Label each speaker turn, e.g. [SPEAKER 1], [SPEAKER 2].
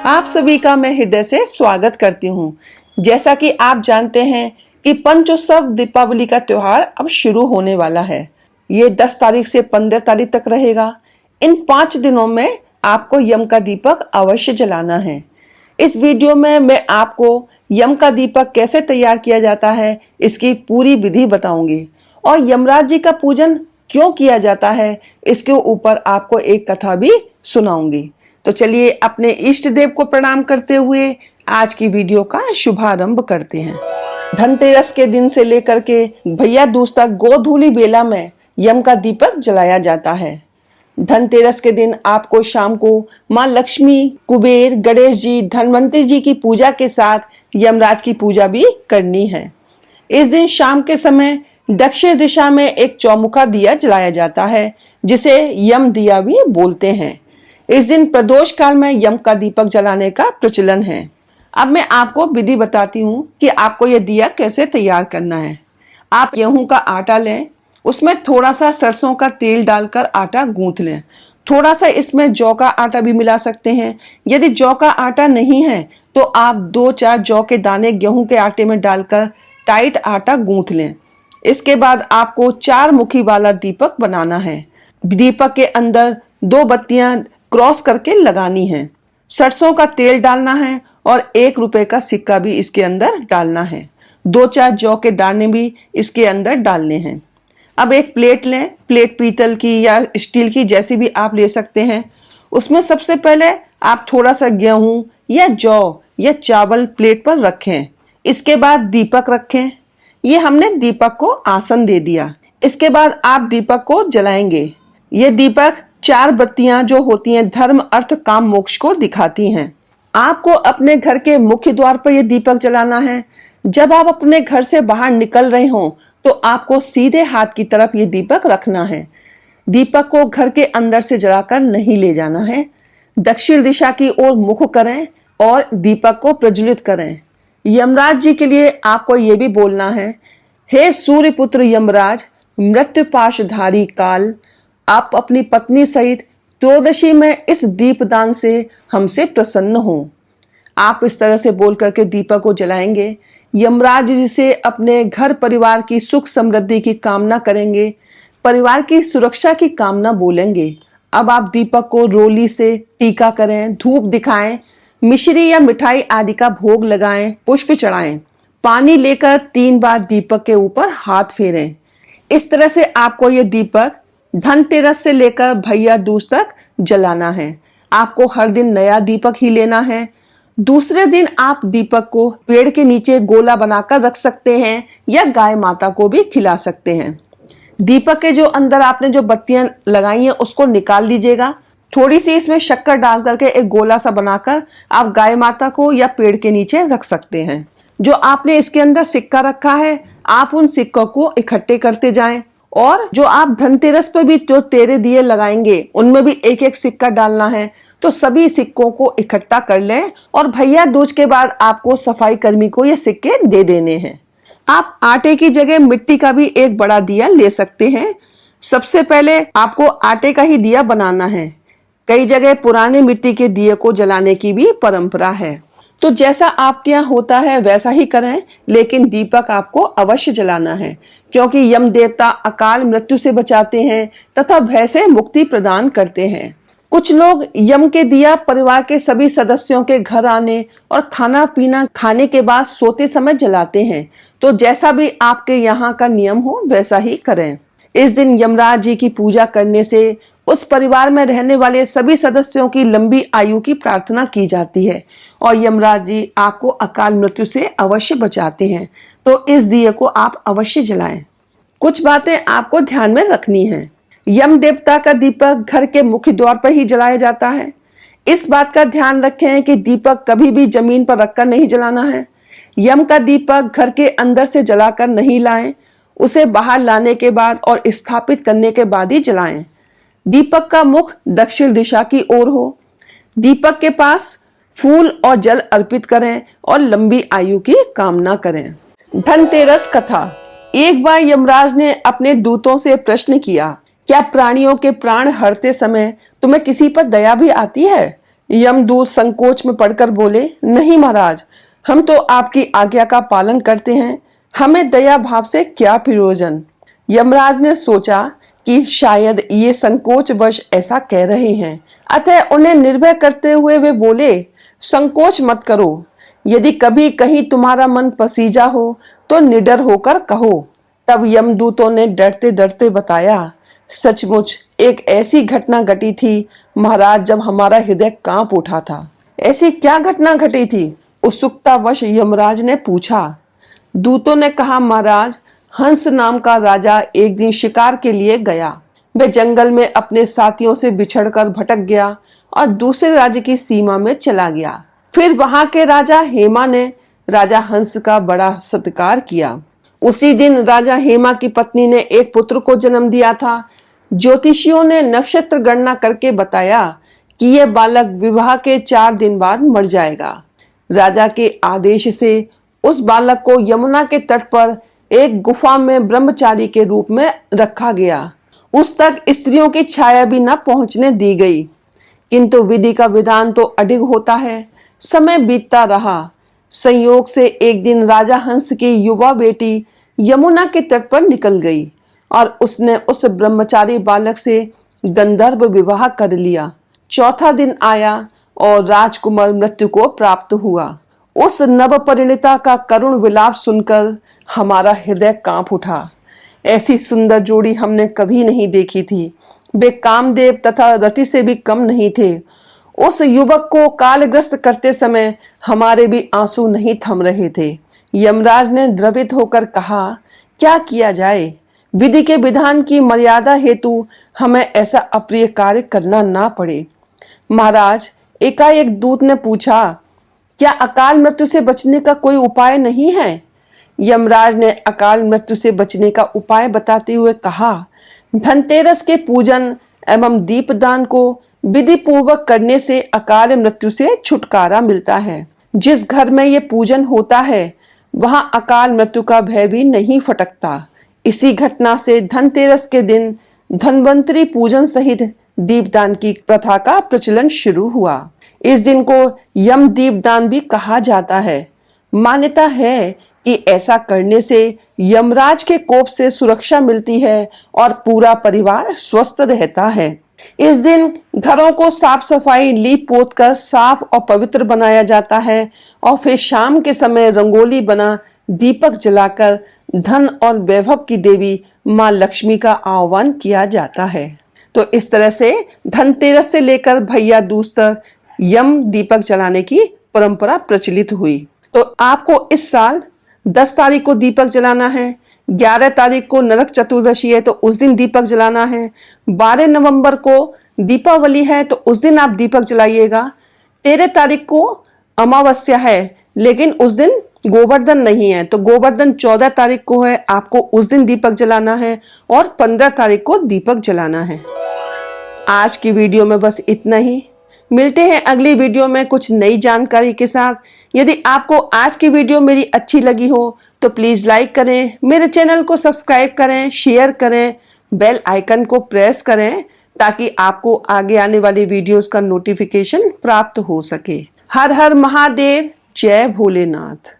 [SPEAKER 1] आप सभी का मैं हृदय से स्वागत करती हूँ। जैसा कि आप जानते हैं कि पंचोत्सव दीपावली का त्योहार अब शुरू होने वाला है। ये 10 तारीख से 15 तारीख तक रहेगा। इन 5 दिनों में आपको यम का दीपक अवश्य जलाना है। इस वीडियो में मैं आपको यम का दीपक कैसे तैयार किया जाता है इसकी पूरी विधि बताऊंगी और यमराज जी का पूजन क्यों किया जाता है इसके ऊपर आपको एक कथा भी सुनाऊंगी। तो चलिए अपने इष्ट देव को प्रणाम करते हुए आज की वीडियो का शुभारंभ करते हैं। धनतेरस के दिन से लेकर के भैया दूज तक गोधूली बेला में यम का दीपक जलाया जाता है। धनतेरस के दिन आपको शाम को माँ लक्ष्मी, कुबेर, गणेश जी, धनवंतरी जी की पूजा के साथ यमराज की पूजा भी करनी है। इस दिन शाम के समय दक्षिण दिशा में एक चौमुखा दिया जलाया जाता है जिसे यम दिया भी बोलते हैं। इस दिन प्रदोष काल में यम का दीपक जलाने का प्रचलन है। अब मैं आपको विधि बताती हूँ कि आपको यह दिया कैसे तैयार करना है। आप गेहूं का आटा लें, उसमें थोड़ा सा सरसों का तेल डालकर आटा गूंथ लें। थोड़ा सा इसमें जौ का आटा भी मिला सकते हैं। यदि जौ का आटा नहीं है तो आप 2-4 जौ के दाने गेहूं के आटे में डालकर टाइट आटा गूंथ लें। इसके बाद आपको 4 मुखी वाला दीपक बनाना है। दीपक के अंदर 2 बत्तियां क्रॉस करके लगानी है। सरसों का तेल डालना है और 1 रुपए का सिक्का भी इसके अंदर डालना है। 2-4 जौ के दाने भी इसके अंदर डालने हैं। अब एक प्लेट लें, प्लेट पीतल की या स्टील की जैसी भी आप ले सकते हैं। उसमें सबसे पहले आप थोड़ा सा गेहूं या जौ या चावल प्लेट पर रखें। इसके बाद दीपक रखें। ये हमने दीपक को आसन दे दिया। इसके बाद आप दीपक को जलाएंगे। ये दीपक 4 बत्तियां जो होती हैं धर्म, अर्थ, काम, मोक्ष को दिखाती हैं। आपको अपने घर के मुख्य द्वार पर यह दीपक जलाना है। जब आप अपने घर से बाहर निकल रहे हो तो आपको सीधे हाथ की तरफ ये दीपक रखना है। दीपक को घर के अंदर से जलाकर नहीं ले जाना है। दक्षिण दिशा की ओर मुख करें और दीपक को प्रज्वलित करें। यमराज जी के लिए आपको ये भी बोलना है, हे सूर्य पुत्र यमराज, मृत्यु पाशधारी काल, आप अपनी पत्नी सहित त्रयोदशी में इस दीपदान से हमसे प्रसन्न हो। आप इस तरह से बोल करके दीपक को जलाएंगे। यमराज जी से अपने घर परिवार की सुख समृद्धि की कामना करेंगे, परिवार की सुरक्षा की कामना बोलेंगे। अब आप दीपक को रोली से टीका करें, धूप दिखाएं, मिश्री या मिठाई आदि का भोग लगाएं, पुष्प चढ़ाएं। पानी लेकर 3 बार दीपक के ऊपर हाथ फेरें। इस तरह से आपको ये दीपक धनतेरस से लेकर भैया दूज तक जलाना है। आपको हर दिन नया दीपक ही लेना है। दूसरे दिन आप दीपक को पेड़ के नीचे गोला बनाकर रख सकते हैं या गाय माता को भी खिला सकते हैं। दीपक के जो अंदर आपने जो बत्तियां लगाई हैं उसको निकाल लीजिएगा। थोड़ी सी इसमें शक्कर डाल करके एक गोला सा बनाकर आप गाय माता को या पेड़ के नीचे रख सकते हैं। जो आपने इसके अंदर सिक्का रखा है आप उन सिक्कों को इकट्ठे करते जाएं और जो आप धनतेरस पर भी जो तेरे दिए लगाएंगे उनमें भी 1-1 सिक्का डालना है। तो सभी सिक्कों को इकट्ठा कर लें और भैया दूज के बाद आपको सफाई कर्मी को ये सिक्के दे देने हैं। आप आटे की जगह मिट्टी का भी एक बड़ा दिया ले सकते हैं। सबसे पहले आपको आटे का ही दिया बनाना है। कई जगह पुराने मिट्टी के दिए को जलाने की भी परंपरा है। तो जैसा आपके यहाँ होता है वैसा ही करें, लेकिन दीपक आपको अवश्य जलाना है क्योंकि यम देवता अकाल मृत्यु से बचाते हैं तथा भय से मुक्ति प्रदान करते हैं। कुछ लोग यम के दिया परिवार के सभी सदस्यों के घर आने और खाना पीना खाने के बाद सोते समय जलाते हैं। तो जैसा भी आपके यहाँ का नियम हो वैसा ही करें। इस दिन यमराज जी की पूजा करने से उस परिवार में रहने वाले सभी सदस्यों की लंबी आयु की प्रार्थना की जाती है और यमराज जी आपको अकाल मृत्यु से अवश्य बचाते हैं। तो इस दिए को आप अवश्य जलाएं। कुछ बातें आपको ध्यान में रखनी है। यम देवता का दीपक घर के मुख्य द्वार पर ही जलाया जाता है। इस बात का ध्यान रखें कि दीपक कभी भी जमीन पर रखकर नहीं जलाना है। यम का दीपक घर के अंदर से जलाकर नहीं लाएं, उसे बाहर लाने के बाद और स्थापित करने के बाद ही जलाएं। दीपक का मुख दक्षिण दिशा की ओर हो। दीपक के पास फूल और जल अर्पित करें और लंबी आयु की कामना करें। धनतेरस कथा। एक बार यमराज ने अपने दूतों से प्रश्न किया, क्या प्राणियों के प्राण हरते समय तुम्हें किसी पर दया भी आती है? यमदूत संकोच में पड़कर बोले, नहीं महाराज, हम तो आपकी आज्ञा का पालन करते हैं, हमें दया भाव से क्या प्रयोजन। यमराज ने सोचा कि शायद ये संकोचवश ऐसा कह रहे हैं, अतः उन्हें निर्भय करते हुए वे बोले, संकोच मत करो, यदि कभी कहीं तुम्हारा मन पसीजा हो तो निडर होकर कहो। तब यमदूतों ने डरते डरते बताया, सचमुच एक ऐसी घटना घटी थी महाराज, जब हमारा हृदय कांप उठा था। ऐसी क्या घटना घटी थी? उत्सुकतावश यमराज ने पूछा। दूतों ने कहा, महाराज, हंस नाम का राजा एक दिन शिकार के लिए गया। वह जंगल में अपने साथियों से बिछड़कर भटक गया और दूसरे राज्य की सीमा में चला गया। फिर वहां के राजा हेमा ने राजा हंस का बड़ा सत्कार किया। उसी दिन राजा हेमा की पत्नी ने एक पुत्र को जन्म दिया था। ज्योतिषियों ने नक्षत्र गणना करके बताया कि यह बालक विवाह के 4 दिन बाद मर जाएगा। राजा के आदेश से उस बालक को यमुना के तट पर एक गुफा में ब्रह्मचारी के रूप में रखा गया। उस तक स्त्रियों की छाया भी न पहुंचने दी गई। किंतु विधि का विधान तो अडिग होता है। समय बीतता रहा। संयोग से एक दिन राजा हंस की युवा बेटी यमुना के तट पर निकल गई और उसने उस ब्रह्मचारी बालक से गंधर्व विवाह कर लिया। चौथा दिन आया और राजकुमार मृत्यु को प्राप्त हुआ। उस नवपरिणीता का करुण विलाप सुनकर हमारा हृदय कांप उठा। ऐसी सुंदर जोड़ी हमने कभी नहीं देखी थी। वे कामदेव तथा रति से भी कम नहीं थे। उस युवक को कालग्रस्त करते समय हमारे भी आंसू नहीं थम रहे थे। यमराज ने द्रवित होकर कहा, क्या किया जाए? विधि के विधान की मर्यादा हेतु हमें ऐसा अप्रिय कार्य करना ना पड़े। महाराज, एकाएक दूत ने पूछा, क्या अकाल मृत्यु से बचने का कोई उपाय नहीं है? यमराज ने अकाल मृत्यु से बचने का उपाय बताते हुए कहा, धनतेरस के पूजन एवं दीपदान को विधि पूर्वक करने से अकाल मृत्यु से छुटकारा मिलता है। जिस घर में ये पूजन होता है वहां अकाल मृत्यु का भय भी नहीं फटकता। इसी घटना से धनतेरस के दिन धन्वंतरी पूजन सहित दीपदान की प्रथा का प्रचलन शुरू हुआ। इस दिन को यम दीपदान भी कहा जाता है। मान्यता है कि ऐसा करने से यमराज के कोप से सुरक्षा मिलती है और पूरा परिवार स्वस्थ रहता है। इस दिन घरों को साफ सफाई लीप पोत कर साफ और पवित्र बनाया जाता है और फिर शाम के समय रंगोली बना दीपक जलाकर धन और वैभव की देवी मां लक्ष्मी का आह्वान किया जाता है। तो इस तरह से धनतेरस से लेकर भैया दूज तक यम दीपक जलाने की परंपरा प्रचलित हुई। तो आपको इस साल 10 तारीख को दीपक जलाना है, 11 तारीख को नरक चतुर्दशी है तो उस दिन दीपक जलाना है, 12 नवंबर को दीपावली है तो उस दिन आप दीपक जलाइएगा, 13 तारीख को अमावस्या है लेकिन उस दिन गोवर्धन नहीं है तो गोवर्धन 14 तारीख को है, आपको उस दिन दीपक जलाना है और 15 तारीख को दीपक जलाना है। आज की वीडियो में बस इतना ही। मिलते हैं अगली वीडियो में कुछ नई जानकारी के साथ। यदि आपको आज की वीडियो मेरी अच्छी लगी हो तो प्लीज लाइक करें, मेरे चैनल को सब्सक्राइब करें, शेयर करें, बेल आइकन को प्रेस करें ताकि आपको आगे आने वाली वीडियोस का नोटिफिकेशन प्राप्त हो सके। हर हर महादेव, जय भोलेनाथ।